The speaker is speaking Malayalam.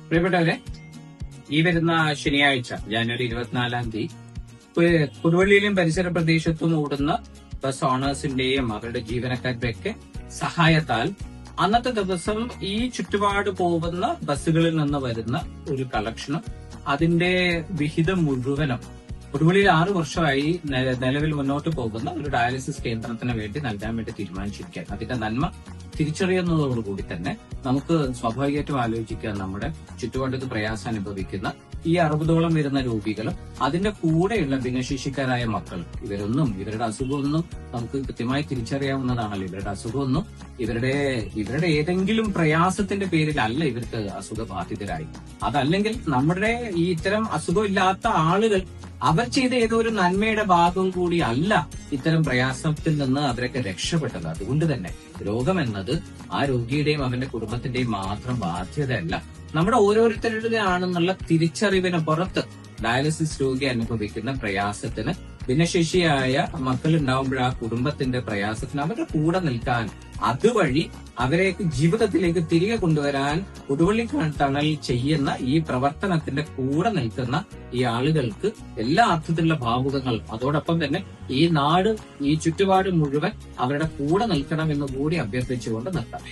പ്രിയപ്പെട്ടവരെ, ഈ വരുന്ന ശനിയാഴ്ച ജനുവരി 24 കൊടുവള്ളിയിലും പരിസര പ്രദേശത്തും ഓടുന്ന ബസ് ഓണേഴ്സിന്റെയും അവരുടെ ജീവനക്കാരുടെയൊക്കെ സഹായത്താൽ അന്നത്തെ ദിവസം ഈ ചുറ്റുപാട് പോകുന്ന ബസ്സുകളിൽ നിന്ന് വരുന്ന ഒരു കളക്ഷനും അതിന്റെ വിഹിതം മുഴുവനും കൊടുവള്ളിയിൽ 6 വർഷമായി നിലവിൽ മുന്നോട്ട് പോകുന്ന ഒരു ഡയാലിസിസ് കേന്ദ്രത്തിന് വേണ്ടി നൽകാൻ വേണ്ടി തീരുമാനിച്ചിരിക്കുകയാണ്. അതിന്റെ നന്മ തിരിച്ചറിയുന്നതോടുകൂടി തന്നെ നമുക്ക് സ്വാഭാവികമായിട്ടും ആലോചിക്കുക, നമ്മുടെ ചുറ്റുപാടത്ത് പ്രയാസം അനുഭവിക്കുന്ന ഈ 60ഓളം വരുന്ന രോഗികളും അതിന്റെ കൂടെയുള്ള ഭിന്നശേഷിക്കാരായ മക്കൾ, ഇവരുടെ അസുഖമൊന്നും നമുക്ക് കൃത്യമായി തിരിച്ചറിയാവുന്നതാണല്ലോ. ഇവരുടെ അസുഖമൊന്നും ഇവരുടെ ഏതെങ്കിലും പ്രയാസത്തിന്റെ പേരിലല്ല ഇവർക്ക് അസുഖബാധിതരായി. അതല്ലെങ്കിൽ നമ്മുടെ ഈ ഇത്തരം അസുഖമില്ലാത്ത ആളുകൾ അവർ ചെയ്ത ഏതോ ഒരു നന്മയുടെ ഭാഗം കൂടി അല്ല ഇത്തരം പ്രയാസത്തിൽ നിന്ന് അവരൊക്കെ രക്ഷപ്പെട്ടത്. അതുകൊണ്ട് തന്നെ രോഗമെന്നത് ആ രോഗിയുടെയും അവന്റെ കുടുംബത്തിന്റെയും മാത്രം ബാധ്യതയല്ല, നമ്മുടെ ഓരോരുത്തരുടെ ആണെന്നുള്ള തിരിച്ചറിവിന് പുറത്ത് ഡയാലിസിസ് രോഗി അനുഭവിക്കുന്ന പ്രയാസത്തിന്, ഭിന്നശേഷിയായ മക്കളുണ്ടാവുമ്പോൾ ആ കുടുംബത്തിന്റെ പ്രയാസത്തിന് അവരുടെ കൂടെ നിൽക്കാൻ, അതുവഴി അവരെ ജീവിതത്തിലേക്ക് തിരികെ കൊണ്ടുവരാൻ കൊടുവള്ളി തണൽ ചെയ്യുന്ന ഈ പ്രവർത്തനത്തിന്റെ കൂടെ നിൽക്കുന്ന ഈ ആളുകൾക്ക് എല്ലാ അർത്ഥത്തിലുള്ള ഭാവുകങ്ങളും, അതോടൊപ്പം തന്നെ ഈ നാട്, ഈ ചുറ്റുപാട് മുഴുവൻ അവരുടെ കൂടെ നിൽക്കണമെന്ന് കൂടി അഭ്യർത്ഥിച്ചുകൊണ്ട് നിർത്താം.